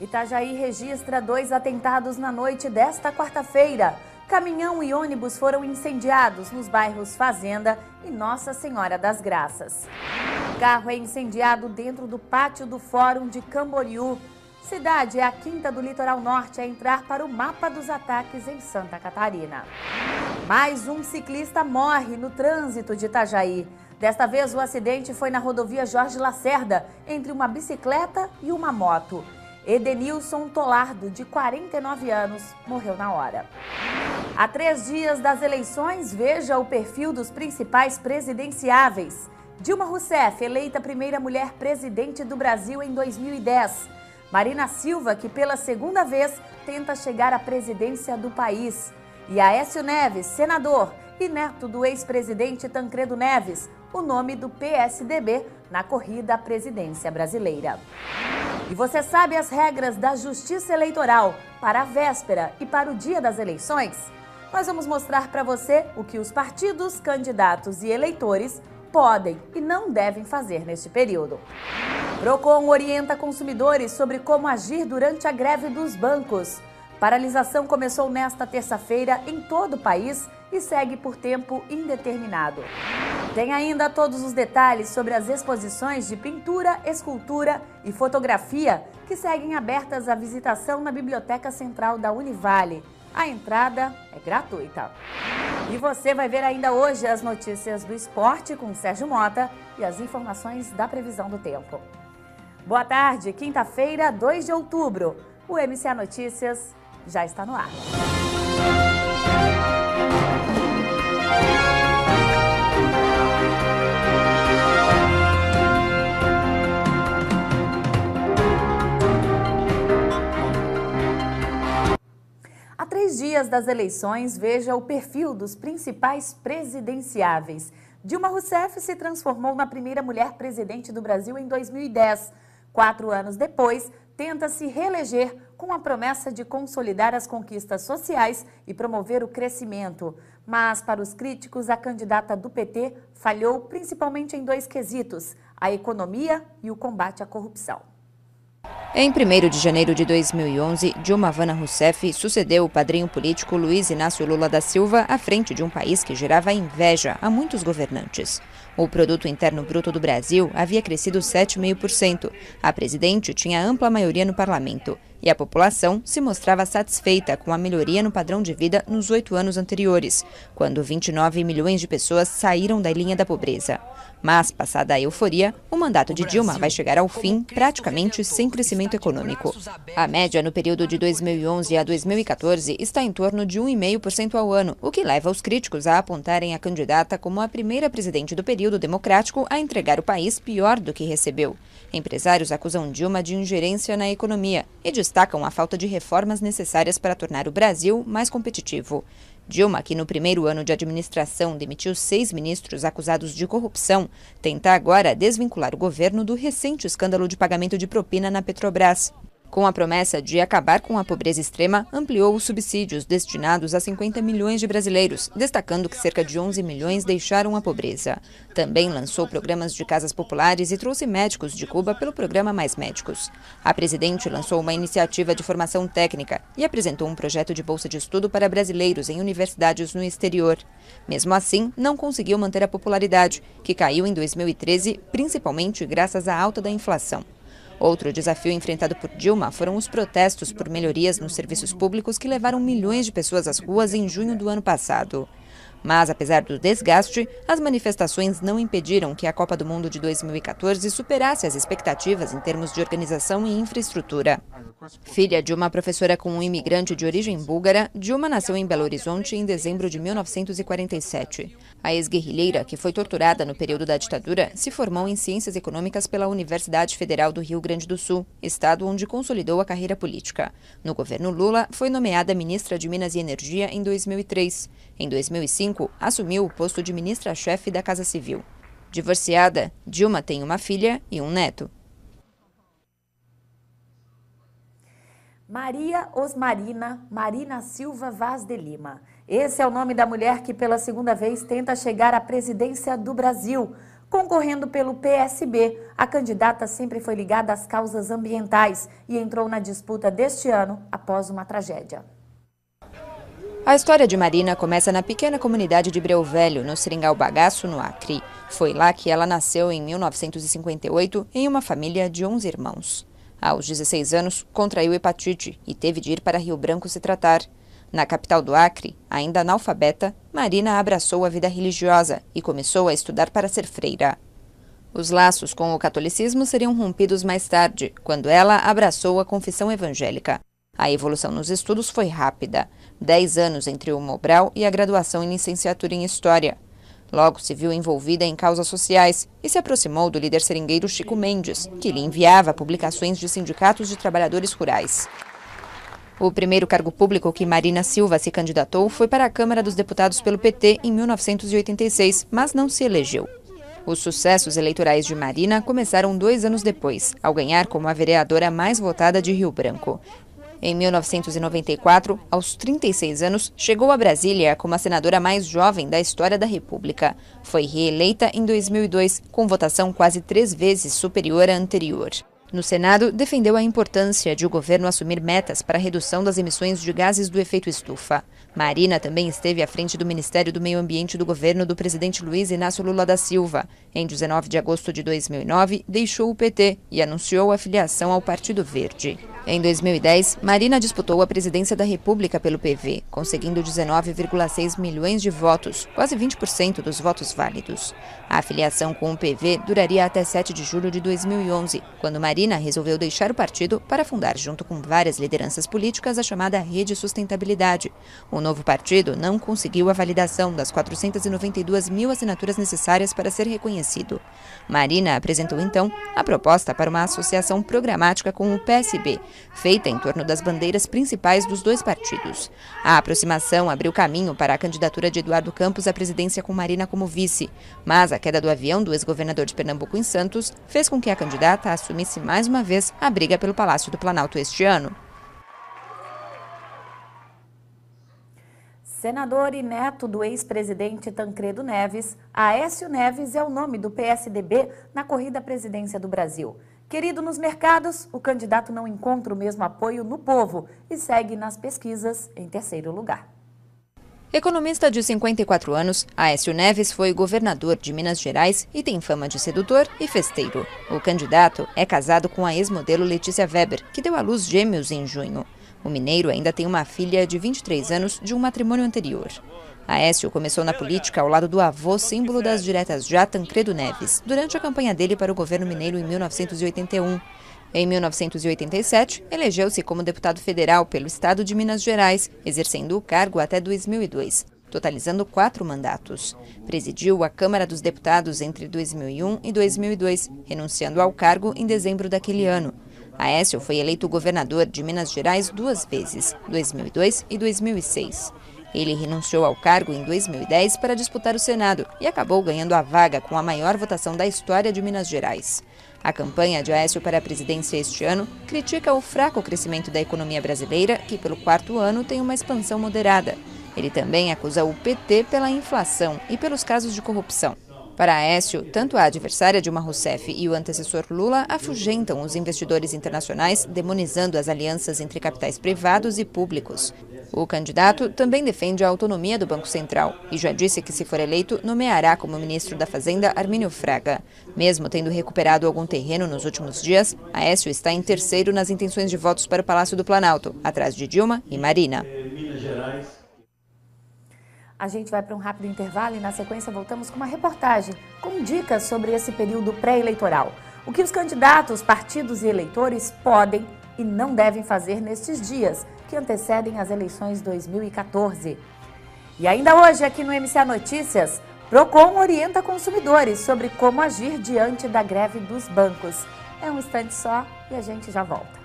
Itajaí registra 2 atentados na noite desta quarta-feira. Caminhão e ônibus foram incendiados nos bairros Fazenda e Nossa Senhora das Graças. Carro é incendiado dentro do pátio do Fórum de Camboriú. Cidade é a quinta do litoral norte a entrar para o mapa dos ataques em Santa Catarina. Mais um ciclista morre no trânsito de Itajaí. Desta vez o acidente foi na rodovia Jorge Lacerda, entre uma bicicleta e uma moto. Edenilson Tolardo, de 49 anos, morreu na hora. Há 3 dias das eleições, veja o perfil dos principais presidenciáveis. Dilma Rousseff, eleita primeira mulher presidente do Brasil em 2010. Marina Silva, que pela segunda vez tenta chegar à presidência do país. E Aécio Neves, senador e neto do ex-presidente Tancredo Neves, o nome do PSDB na corrida à presidência brasileira. E você sabe as regras da Justiça Eleitoral para a véspera e para o dia das eleições? Nós vamos mostrar para você o que os partidos, candidatos e eleitores podem e não devem fazer neste período. Procon orienta consumidores sobre como agir durante a greve dos bancos. Paralisação começou nesta terça-feira em todo o país e segue por tempo indeterminado. Tem ainda todos os detalhes sobre as exposições de pintura, escultura e fotografia que seguem abertas à visitação na Biblioteca Central da Univale. A entrada é gratuita. E você vai ver ainda hoje as notícias do esporte com Sérgio Mota e as informações da previsão do tempo. Boa tarde, quinta-feira, 2 de outubro. O MCA Notícias já está no ar. Há 3 dias das eleições, veja o perfil dos principais presidenciáveis. Dilma Rousseff se transformou na primeira mulher presidente do Brasil em 2010. 4 anos depois, tenta se reeleger com a promessa de consolidar as conquistas sociais e promover o crescimento. Mas, para os críticos, a candidata do PT falhou principalmente em 2 quesitos: a economia e o combate à corrupção. Em 1º de janeiro de 2011, Dilma Havana Rousseff sucedeu o padrinho político Luiz Inácio Lula da Silva à frente de um país que gerava inveja a muitos governantes. O produto interno bruto do Brasil havia crescido 7,5%. A presidente tinha ampla maioria no parlamento e a população se mostrava satisfeita com a melhoria no padrão de vida nos 8 anos anteriores, quando 29 milhões de pessoas saíram da linha da pobreza. Mas, passada a euforia, o mandato de Dilma vai chegar ao fim praticamente sem crescimento econômico. A média no período de 2011 a 2014 está em torno de 1,5% ao ano, o que leva os críticos a apontarem a candidata como a primeira presidente do período democrático a entregar o país pior do que recebeu. Empresários acusam Dilma de ingerência na economia e destacam a falta de reformas necessárias para tornar o Brasil mais competitivo. Dilma, que no primeiro ano de administração demitiu 6 ministros acusados de corrupção, tenta agora desvincular o governo do recente escândalo de pagamento de propina na Petrobras. Com a promessa de acabar com a pobreza extrema, ampliou os subsídios destinados a 50 milhões de brasileiros, destacando que cerca de 11 milhões deixaram a pobreza. Também lançou programas de casas populares e trouxe médicos de Cuba pelo programa Mais Médicos. A presidente lançou uma iniciativa de formação técnica e apresentou um projeto de bolsa de estudo para brasileiros em universidades no exterior. Mesmo assim, não conseguiu manter a popularidade, que caiu em 2013, principalmente graças à alta da inflação. Outro desafio enfrentado por Dilma foram os protestos por melhorias nos serviços públicos que levaram milhões de pessoas às ruas em junho do ano passado. Mas, apesar do desgaste, as manifestações não impediram que a Copa do Mundo de 2014 superasse as expectativas em termos de organização e infraestrutura. Filha de uma professora com um imigrante de origem búlgara, Dilma nasceu em Belo Horizonte em dezembro de 1947. A ex-guerrilheira, que foi torturada no período da ditadura, se formou em Ciências Econômicas pela Universidade Federal do Rio Grande do Sul, estado onde consolidou a carreira política. No governo Lula, foi nomeada ministra de Minas e Energia em 2003. Em 2005, assumiu o posto de ministra-chefe da Casa Civil. Divorciada, Dilma tem uma filha e um neto. Maria Osmarina Marina Silva Vaz de Lima. Esse é o nome da mulher que pela segunda vez tenta chegar à presidência do Brasil. Concorrendo pelo PSB, a candidata sempre foi ligada às causas ambientais e entrou na disputa deste ano após uma tragédia. A história de Marina começa na pequena comunidade de Breu Velho, no Seringal Bagaço, no Acre. Foi lá que ela nasceu em 1958, em uma família de 11 irmãos. Aos 16 anos, contraiu hepatite e teve de ir para Rio Branco se tratar. Na capital do Acre, ainda analfabeta, Marina abraçou a vida religiosa e começou a estudar para ser freira. Os laços com o catolicismo seriam rompidos mais tarde, quando ela abraçou a confissão evangélica. A evolução nos estudos foi rápida. 10 anos entre o Mobral e a graduação em licenciatura em História. Logo se viu envolvida em causas sociais e se aproximou do líder seringueiro Chico Mendes, que lhe enviava publicações de sindicatos de trabalhadores rurais. O primeiro cargo público que Marina Silva se candidatou foi para a Câmara dos Deputados pelo PT em 1986, mas não se elegeu. Os sucessos eleitorais de Marina começaram 2 anos depois, ao ganhar como a vereadora mais votada de Rio Branco. Em 1994, aos 36 anos, chegou a Brasília como a senadora mais jovem da história da República. Foi reeleita em 2002, com votação quase 3 vezes superior à anterior. No Senado, defendeu a importância de o governo assumir metas para a redução das emissões de gases do efeito estufa. Marina também esteve à frente do Ministério do Meio Ambiente do governo do presidente Luiz Inácio Lula da Silva. Em 19 de agosto de 2009, deixou o PT e anunciou a filiação ao Partido Verde. Em 2010, Marina disputou a presidência da República pelo PV, conseguindo 19,6 milhões de votos, quase 20% dos votos válidos. A filiação com o PV duraria até 7 de julho de 2011, quando Marina resolveu deixar o partido para fundar, junto com várias lideranças políticas, a chamada Rede Sustentabilidade. O novo partido não conseguiu a validação das 492 mil assinaturas necessárias para ser reconhecido. Marina apresentou, então, a proposta para uma associação programática com o PSB, feita em torno das bandeiras principais dos 2 partidos. A aproximação abriu caminho para a candidatura de Eduardo Campos à presidência com Marina como vice, mas a queda do avião do ex-governador de Pernambuco em Santos fez com que a candidata assumisse mais uma vez a briga pelo Palácio do Planalto este ano. Senador e neto do ex-presidente Tancredo Neves, Aécio Neves é o nome do PSDB na corrida à presidência do Brasil. Querido nos mercados, o candidato não encontra o mesmo apoio no povo e segue nas pesquisas em 3º lugar. Economista de 54 anos, Aécio Neves foi governador de Minas Gerais e tem fama de sedutor e festeiro. O candidato é casado com a ex-modelo Letícia Weber, que deu à luz gêmeos em junho. O mineiro ainda tem uma filha de 23 anos de um matrimônio anterior. Aécio começou na política ao lado do avô, símbolo das diretas já, Tancredo Neves, durante a campanha dele para o governo mineiro em 1981. Em 1987, elegeu-se como deputado federal pelo estado de Minas Gerais, exercendo o cargo até 2002, totalizando 4 mandatos. Presidiu a Câmara dos Deputados entre 2001 e 2002, renunciando ao cargo em dezembro daquele ano. Aécio foi eleito governador de Minas Gerais 2 vezes, 2002 e 2006. Ele renunciou ao cargo em 2010 para disputar o Senado e acabou ganhando a vaga com a maior votação da história de Minas Gerais. A campanha de Aécio para a presidência este ano critica o fraco crescimento da economia brasileira, que pelo 4º ano tem uma expansão moderada. Ele também acusa o PT pela inflação e pelos casos de corrupção. Para Aécio, tanto a adversária Dilma Rousseff e o antecessor Lula afugentam os investidores internacionais, demonizando as alianças entre capitais privados e públicos. O candidato também defende a autonomia do Banco Central e já disse que, se for eleito, nomeará como ministro da Fazenda Armínio Fraga. Mesmo tendo recuperado algum terreno nos últimos dias, Aécio está em 3º nas intenções de votos para o Palácio do Planalto, atrás de Dilma e Marina. A gente vai para um rápido intervalo e, na sequência, voltamos com uma reportagem com dicas sobre esse período pré-eleitoral. O que os candidatos, partidos e eleitores podem e não devem fazer nestes dias que antecedem as eleições 2014. E ainda hoje, aqui no MCA Notícias, Procon orienta consumidores sobre como agir diante da greve dos bancos. É um instante só e a gente já volta.